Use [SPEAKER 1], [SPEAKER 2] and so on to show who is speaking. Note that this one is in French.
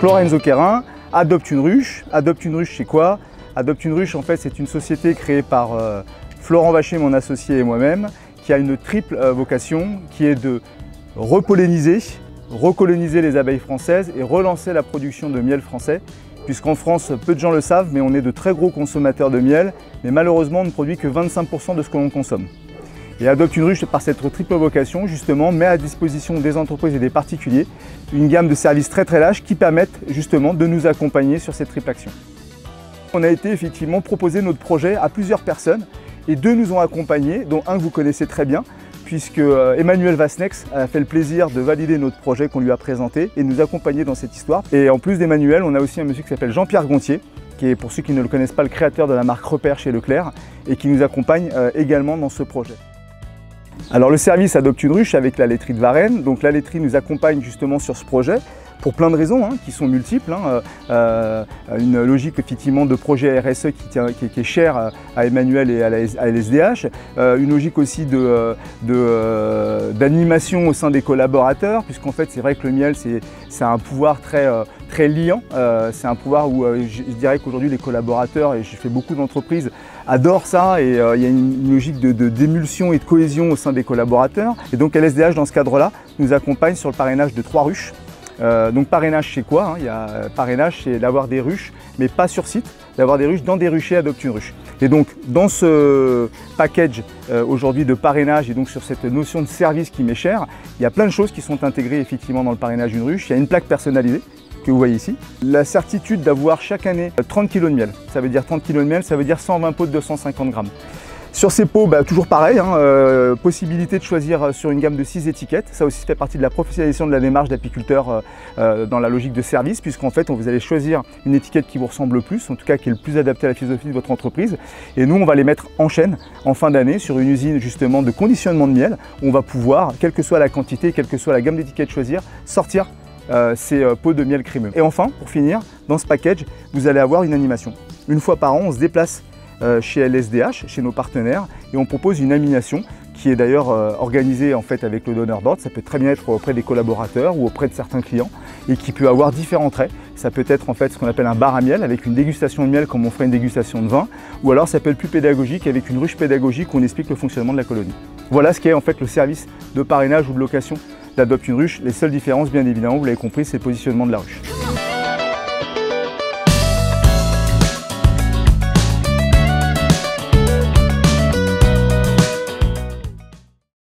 [SPEAKER 1] Lorenzo Quérin adopte une ruche. Adopte une ruche, c'est quoi? Adopte une ruche, en fait, c'est une société créée par Florent Vacher, mon associé, et moi-même, qui a une triple vocation, qui est de repolliniser, recoloniser les abeilles françaises et relancer la production de miel français. Puisqu'en France, peu de gens le savent, mais on est de très gros consommateurs de miel, mais malheureusement, on ne produit que 25% de ce que l'on consomme. Et Adopte une ruche, par cette triple vocation, justement, met à disposition des entreprises et des particuliers une gamme de services très large qui permettent justement de nous accompagner sur cette triple action. On a été effectivement proposer notre projet à plusieurs personnes et deux nous ont accompagnés, dont un que vous connaissez très bien, puisque Emmanuel Vasnex a fait le plaisir de valider notre projet qu'on lui a présenté et nous accompagner dans cette histoire. Et en plus d'Emmanuel, on a aussi un monsieur qui s'appelle Jean-Pierre Gontier, qui est, pour ceux qui ne le connaissent pas, le créateur de la marque Repère chez Leclerc et qui nous accompagne également dans ce projet. Alors le service Adopte une ruche avec la laiterie de Varennes. Donc la laiterie nous accompagne justement sur ce projet pour plein de raisons qui sont multiples. Une logique effectivement de projet RSE qui est chère à Emmanuel et à LSDH. Une logique aussi d'animation au sein des collaborateurs, puisqu'en fait c'est vrai que le miel c'est un pouvoir très liant. C'est un pouvoir où je dirais qu'aujourd'hui les collaborateurs, et j'ai fait beaucoup d'entreprises, adorent ça, et il y a une logique d'émulsion et de cohésion au sein des collaborateurs. Et donc LSDH dans ce cadre-là nous accompagne sur le parrainage de 3 ruches. Donc parrainage c'est quoi? Parrainage c'est d'avoir des ruches, mais pas sur site, d'avoir des ruches dans des ruchers Adopte une ruche. Et donc dans ce package aujourd'hui de parrainage et donc sur cette notion de service qui m'est chère, il y a plein de choses qui sont intégrées effectivement dans le parrainage d'une ruche. Il y a une plaque personnalisée que vous voyez ici. La certitude d'avoir chaque année 30 kg de miel. Ça veut dire 30 kg de miel, ça veut dire 120 pots de 250 grammes. Sur ces pots, toujours pareil, possibilité de choisir sur une gamme de 6 étiquettes. Ça aussi fait partie de la professionnalisation de la démarche d'apiculteur dans la logique de service, puisqu'en fait vous allez choisir une étiquette qui vous ressemble le plus, en tout cas qui est le plus adaptée à la philosophie de votre entreprise. Et nous on va les mettre en chaîne en fin d'année sur une usine justement de conditionnement de miel. On va pouvoir, quelle que soit la quantité, quelle que soit la gamme d'étiquettes choisir, sortir ces pots de miel crémeux. Et enfin, pour finir, dans ce package, vous allez avoir une animation. Une fois par an, on se déplace chez LSDH, chez nos partenaires, et on propose une animation qui est d'ailleurs organisée en fait avec le donneur d'ordre. Ça peut très bien être auprès des collaborateurs ou auprès de certains clients et qui peut avoir différents traits. Ça peut être en fait ce qu'on appelle un bar à miel avec une dégustation de miel comme on ferait une dégustation de vin, ou alors ça peut être plus pédagogique avec une ruche pédagogique où on explique le fonctionnement de la colonie. Voilà ce qu'est en fait le service de parrainage ou de location d'Adopte une ruche. Les seules différences, bien évidemment, vous l'avez compris, c'est le positionnement de la ruche.